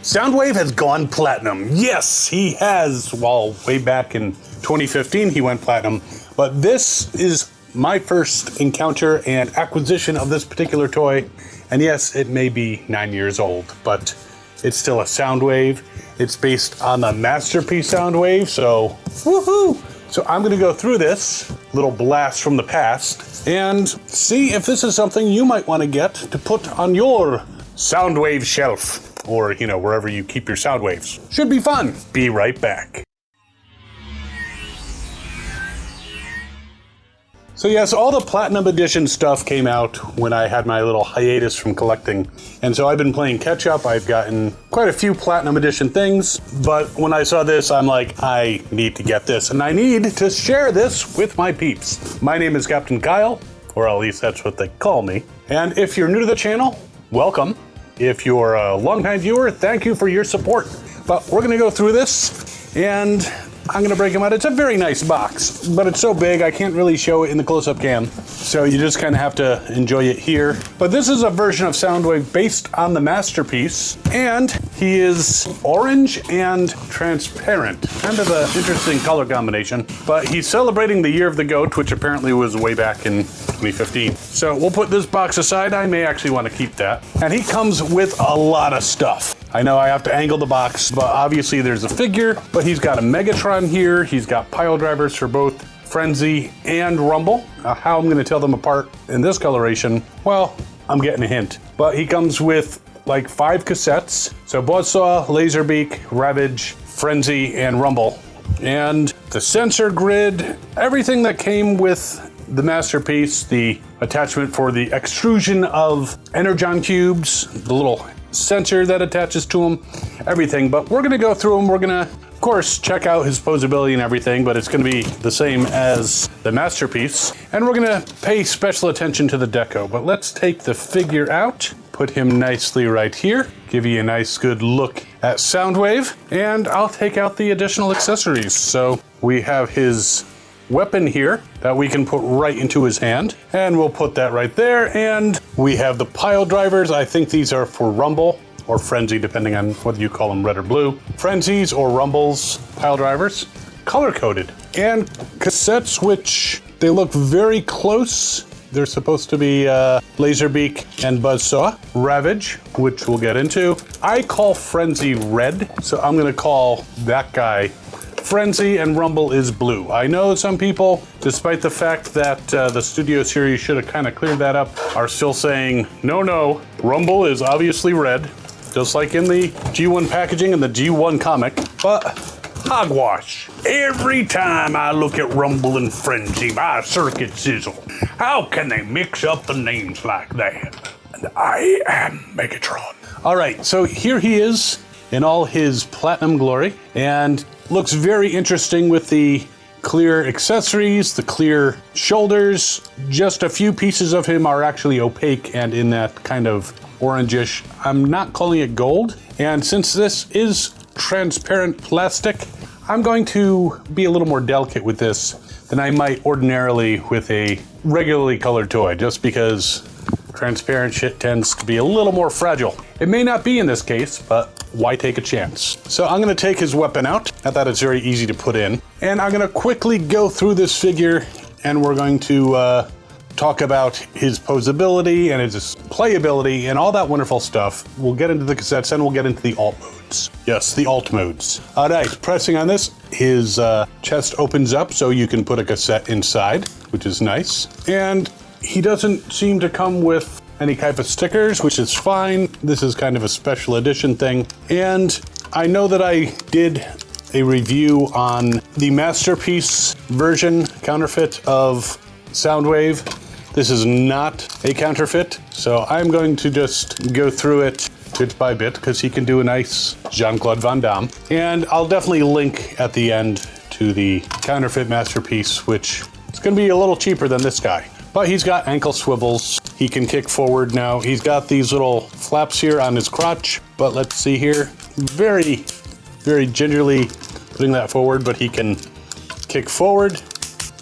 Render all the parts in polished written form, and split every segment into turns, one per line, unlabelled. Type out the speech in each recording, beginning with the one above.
Soundwave has gone platinum. Yes, he has. Well, way back in 2015, he went platinum. But this is my first encounter and acquisition of this particular toy. And yes, it may be 9 years old, but it's still a Soundwave. It's based on the Masterpiece Soundwave, so woohoo! So I'm gonna go through this little blast from the past and see if this is something you might wanna get to put on your Soundwave shelf, or, you know, wherever you keep your Soundwaves. Should be fun. Be right back. So yes, all the Platinum Edition stuff came out when I had my little hiatus from collecting. And so I've been playing catch up. I've gotten quite a few Platinum Edition things, but when I saw this, I'm like, I need to get this, and I need to share this with my peeps. My name is Captain Kyle, or at least that's what they call me. And if you're new to the channel, welcome. If you're a longtime viewer, thank you for your support. But we're gonna go through this, and I'm gonna break them out. It's a very nice box, but it's so big I can't really show it in the close-up cam. So you just kind of have to enjoy it here. But this is a version of Soundwave based on the Masterpiece, and he is orange and transparent. Kind of an interesting color combination. But he's celebrating the year of the goat, which apparently was way back in 2015. So we'll put this box aside. I may actually want to keep that. And he comes with a lot of stuff. I know I have to angle the box, but obviously there's a figure, but he's got a Megatron here. He's got piledrivers for both Frenzy and Rumble. How I'm going to tell them apart in this coloration, well, I'm getting a hint. But he comes with like 5 cassettes. So Buzzsaw, Laserbeak, Ravage, Frenzy, and Rumble. And the sensor grid, everything that came with the Masterpiece, the attachment for the extrusion of energon cubes, the little sensor that attaches to them, everything. But we're gonna go through them. We're gonna, of course, check out his posability and everything, but it's gonna be the same as the Masterpiece. And we're gonna pay special attention to the deco. But let's take the figure out, put him nicely right here, give you a nice good look at Soundwave, and I'll take out the additional accessories. So we have his weapon here that we can put right into his hand, and we'll put that right there. And we have the pile drivers. I think these are for Rumble or Frenzy, depending on whether you call them red or blue. Frenzies or Rumbles pile drivers, color coded. And cassettes, which they look very close. They're supposed to be Laserbeak and Buzzsaw. Ravage, which we'll get into. I call Frenzy red, so I'm gonna call that guy Frenzy, and Rumble is blue. I know some people, despite the fact that the Studio Series should have kind of cleared that up, are still saying, no, Rumble is obviously red, just like in the G1 packaging and the G1 comic, but hogwash. Every time I look at Rumble and Frenzy, my circuit sizzle. How can they mix up the names like that? And I am Megatron. All right, so here he is in all his platinum glory, and looks very interesting with the clear accessories, the clear shoulders. Just a few pieces of him are actually opaque and in that kind of orangish. I'm not calling it gold. And since this is transparent plastic, I'm going to be a little more delicate with this than I might ordinarily with a regularly colored toy, just because transparent shit tends to be a little more fragile. It may not be in this case, but why take a chance? So I'm gonna take his weapon out. I thought it's very easy to put in. And I'm gonna quickly go through this figure, and we're going to talk about his posability and his playability and all that wonderful stuff. We'll get into the cassettes and we'll get into the alt modes. Yes, the alt modes. All right, pressing on this, his chest opens up so you can put a cassette inside, which is nice. And he doesn't seem to come with any type of stickers, which is fine. This is kind of a special edition thing. And I know that I did a review on the Masterpiece version counterfeit of Soundwave. This is not a counterfeit, so I'm going to just go through it bit by bit because he can do a nice Jean-Claude Van Damme. And I'll definitely link at the end to the counterfeit Masterpiece, which is going to be a little cheaper than this guy. But he's got ankle swivels. He can kick forward now. He's got these little flaps here on his crotch, but let's see here. Very, very gingerly putting that forward, but he can kick forward.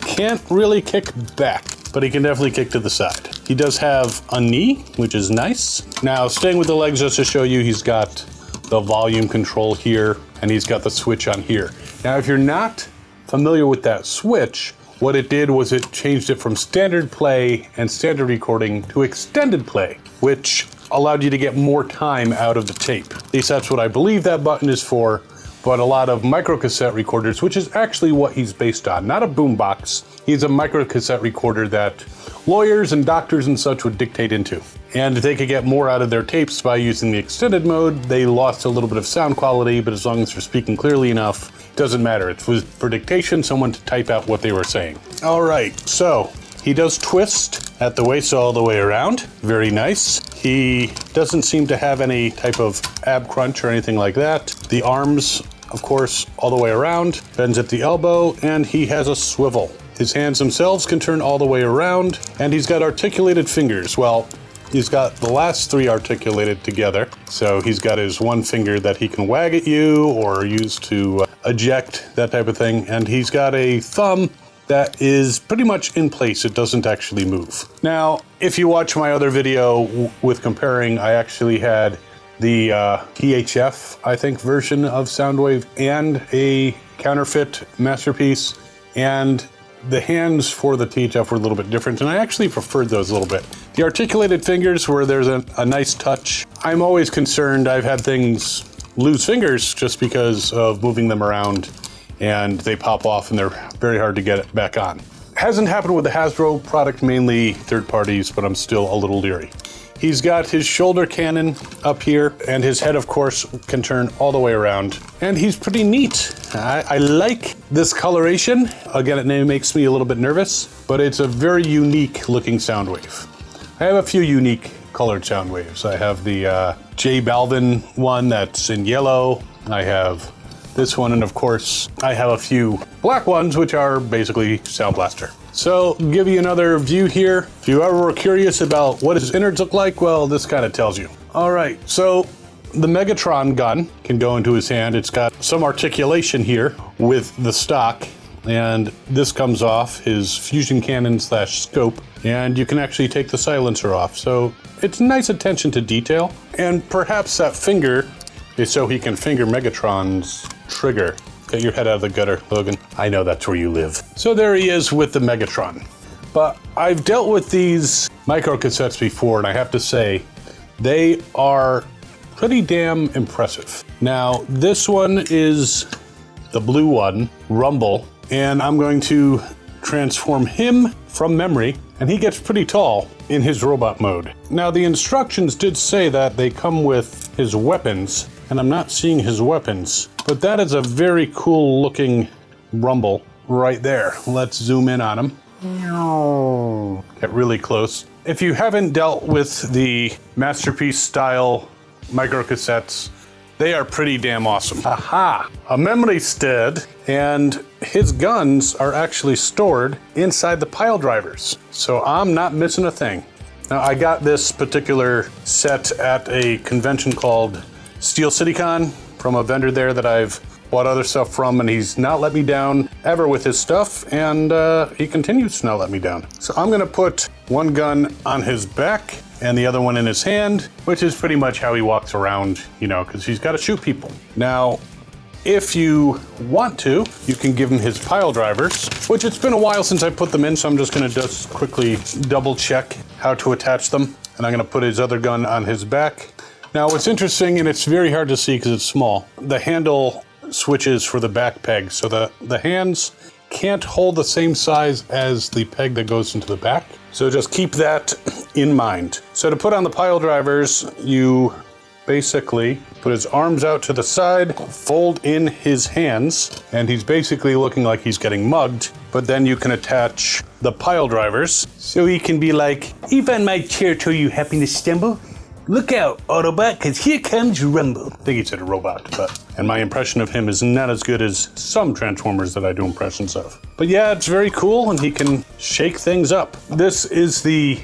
Can't really kick back, but he can definitely kick to the side. He does have a knee, which is nice. Now, staying with the legs just to show you, he's got the volume control here, and he's got the switch on here. Now, if you're not familiar with that switch, what it did was it changed it from standard play and standard recording to extended play, which allowed you to get more time out of the tape. At least that's what I believe that button is for. But a lot of microcassette recorders, which is actually what he's based on, not a boombox. He's a microcassette recorder that lawyers and doctors and such would dictate into. And they could get more out of their tapes by using the extended mode. They lost a little bit of sound quality, but as long as they're speaking clearly enough, it doesn't matter. It was for dictation, someone to type out what they were saying. All right, so he does twist at the waist all the way around. Very nice. He doesn't seem to have any type of ab crunch or anything like that. The arms, of course, all the way around, bends at the elbow, and he has a swivel. His hands themselves can turn all the way around, and he's got articulated fingers. Well, he's got the last three articulated together. So he's got his one finger that he can wag at you or use to eject, that type of thing. And he's got a thumb that is pretty much in place. It doesn't actually move. Now, if you watch my other video with comparing, I actually had the PHF, I think, version of Soundwave and a counterfeit Masterpiece, and the hands for the THF were a little bit different, and I actually preferred those a little bit. The articulated fingers where there's a nice touch. I'm always concerned. I've had things lose fingers just because of moving them around, and they pop off and they're very hard to get it back on. Hasn't happened with the Hasbro product, mainly third parties, but I'm still a little leery. He's got his shoulder cannon up here, and his head, of course, can turn all the way around. And he's pretty neat. I like this coloration. Again, it makes me a little bit nervous, but it's a very unique looking Soundwave. I have a few unique colored Soundwaves. I have the J Balvin one that's in yellow. I have this one, and of course, I have a few black ones, which are basically Sound Blaster. So, give you another view here. If you ever were curious about what his innards look like, well, this kind of tells you. All right, so the Megatron gun can go into his hand. It's got some articulation here with the stock, and this comes off his fusion cannon / scope, and you can actually take the silencer off. So, it's nice attention to detail, and perhaps that finger is so he can finger Megatron's trigger. Get your head out of the gutter, Logan. I know that's where you live. So there he is with the Megatron. But I've dealt with these microcassettes before, and I have to say, they are pretty damn impressive. Now, this one is the blue one, Rumble, and I'm going to transform him from memory, and he gets pretty tall in his robot mode. Now, the instructions did say that they come with his weapons, and I'm not seeing his weapons, but that is a very cool looking Rumble right there. Let's zoom in on him. Get really close. If you haven't dealt with the Masterpiece style microcassettes, they are pretty damn awesome. Aha! A memory stud, and his guns are actually stored inside the piledrivers. So I'm not missing a thing. Now, I got this particular set at a convention called Decepticon from a vendor there that I've bought other stuff from, and he's not let me down ever with his stuff, and he continues to not let me down. So I'm gonna put one gun on his back and the other one in his hand, which is pretty much how he walks around, you know, because he's got to shoot people. Now, if you want to, you can give him his pile drivers, which it's been a while since I put them in, so I'm just gonna just quickly double check how to attach them. And I'm gonna put his other gun on his back. Now, what's interesting, and it's very hard to see because it's small, the handle switches for the back peg. So the hands can't hold the same size as the peg that goes into the back. So just keep that in mind. So to put on the pile drivers, you basically put his arms out to the side, fold in his hands, and he's basically looking like he's getting mugged. But then you can attach the pile drivers. So he can be like, even my chair told you happy to stumble. Look out, Autobot, because here comes Rumble. I think he said a robot, and my impression of him is not as good as some Transformers that I do impressions of. But yeah, it's very cool, and he can shake things up. This is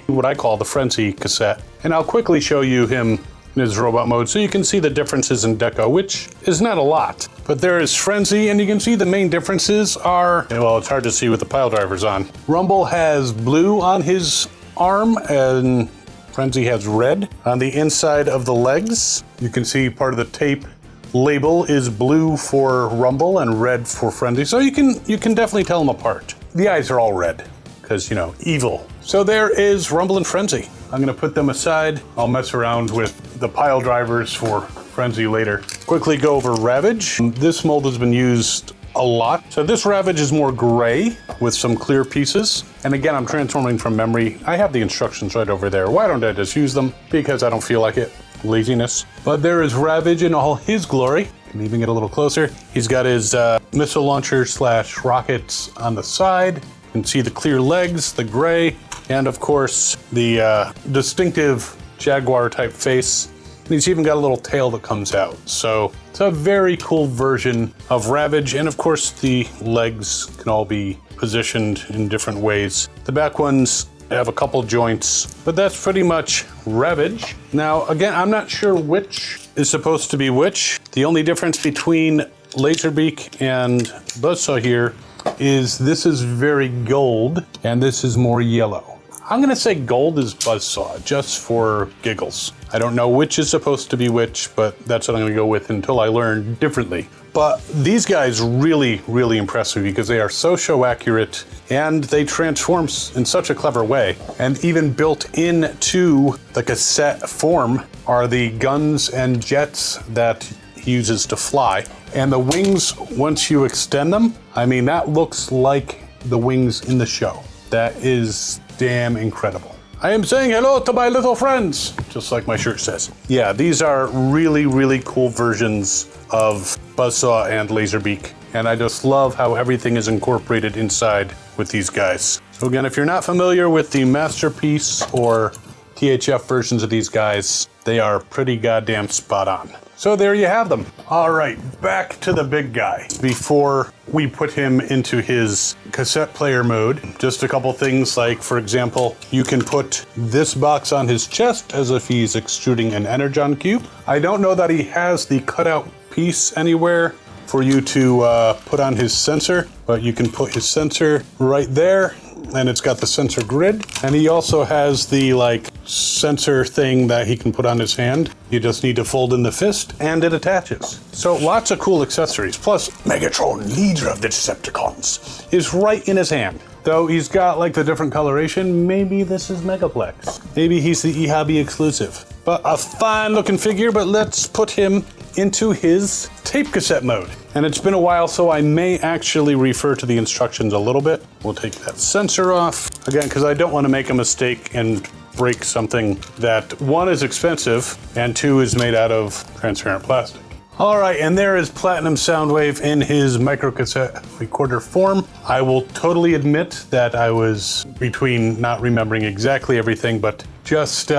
what I call the Frenzy cassette, and I'll quickly show you him in his robot mode so you can see the differences in deco, which is not a lot. But there is Frenzy, and you can see the main differences are, well, it's hard to see with the pile drivers on. Rumble has blue on his arm, and Frenzy has red. On the inside of the legs, you can see part of the tape label is blue for Rumble and red for Frenzy. So you can definitely tell them apart. The eyes are all red because, you know, evil. So there is Rumble and Frenzy. I'm gonna put them aside. I'll mess around with the pile drivers for Frenzy later. Quickly go over Ravage. This mold has been used a lot. So this Ravage is more gray with some clear pieces. And again, I'm transforming from memory. I have the instructions right over there. Why don't I just use them? Because I don't feel like it. Laziness. But there is Ravage in all his glory. Can even get a little closer. He's got his missile launcher / rockets on the side. You can see the clear legs, the gray, and of course the distinctive Jaguar type face. And he's even got a little tail that comes out. So it's a very cool version of Ravage. And of course the legs can all be positioned in different ways. The back ones have a couple joints, but that's pretty much Ravage. Now, again, I'm not sure which is supposed to be which. The only difference between Laserbeak and Buzzsaw here is this is very gold and this is more yellow. I'm gonna say gold is Buzzsaw, just for giggles. I don't know which is supposed to be which, but that's what I'm gonna go with until I learn differently. But these guys really, really impress me because they are so show accurate and they transform in such a clever way. And even built into the cassette form are the guns and jets that he uses to fly. And the wings, once you extend them, I mean, that looks like the wings in the show. That is damn incredible. I am saying hello to my little friends, just like my shirt says. Yeah, these are really, really cool versions of Buzzsaw and Laserbeak. And I just love how everything is incorporated inside with these guys. So again, if you're not familiar with the Masterpiece or THF versions of these guys, they are pretty goddamn spot on. So there you have them. All right, back to the big guy. Before we put him into his cassette player mode, just a couple things like, for example, you can put this box on his chest as if he's extruding an energon cube. I don't know that he has the cutout piece anywhere for you to put on his sensor, but you can put his sensor right there, and it's got the sensor grid. And he also has the sensor thing that he can put on his hand. You just need to fold in the fist and it attaches. So lots of cool accessories. Plus, Megatron, leader of the Decepticons, is right in his hand. Though he's got the different coloration, maybe this is Megaplex. Maybe he's the eHobby exclusive. But a fine looking figure, but let's put him into his tape cassette mode. And it's been a while, so I may actually refer to the instructions a little bit. We'll take that sensor off, again, because I don't want to make a mistake and break something that, one, is expensive, and two, is made out of transparent plastic. All right, and there is Platinum Soundwave in his microcassette recorder form. I will totally admit that I was between not remembering exactly everything, but just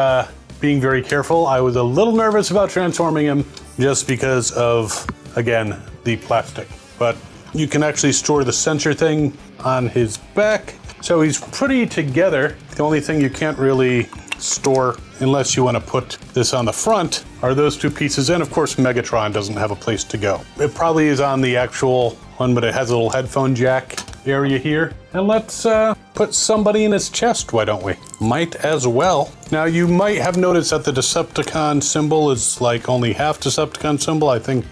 being very careful. I was a little nervous about transforming him just because of, again, the plastic. But you can actually store the sensor thing on his back. So he's pretty together. The only thing you can't really store, unless you want to put this on the front, are those two pieces. And of course, Megatron doesn't have a place to go. It probably is on the actual one, but it has a little headphone jack area here. And let's put somebody in his chest, why don't we? Might as well. Now, you might have noticed that the Decepticon symbol is only half Decepticon symbol. I think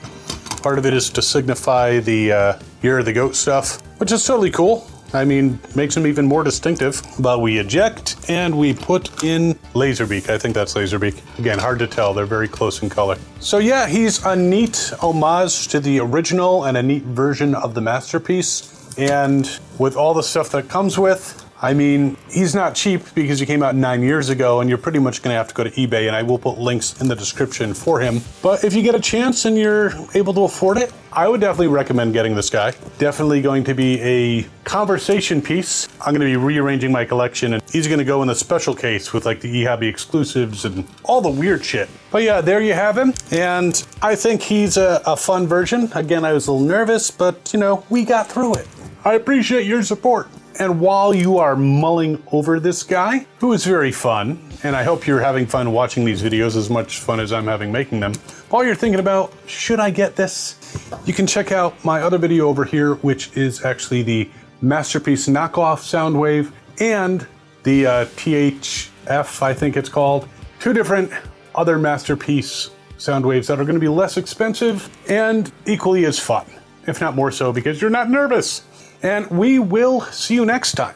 part of it is to signify the Year of the Goat stuff, which is totally cool. I mean, makes him even more distinctive. But we eject and we put in Laserbeak. I think that's Laserbeak. Again, hard to tell. They're very close in color. So yeah, he's a neat homage to the original and a neat version of the Masterpiece. And with all the stuff that comes with, I mean, he's not cheap because he came out 9 years ago, and you're pretty much going to have to go to eBay, and I will put links in the description for him. But if you get a chance and you're able to afford it, I would definitely recommend getting this guy. Definitely going to be a conversation piece. I'm going to be rearranging my collection, and he's going to go in the special case with the eHobby exclusives and all the weird shit. But yeah, there you have him. And I think he's a fun version. Again, I was a little nervous, but we got through it. I appreciate your support. And while you are mulling over this guy, who is very fun, and I hope you're having fun watching these videos, as much fun as I'm having making them, while you're thinking about, should I get this? You can check out my other video over here, which is actually the Masterpiece knockoff Soundwave and the THF F, I think it's called. 2 different other Masterpiece Soundwaves that are going to be less expensive and equally as fun, if not more so, because you're not nervous. And we will see you next time.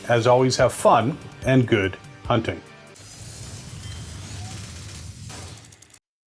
As always, have fun and good hunting.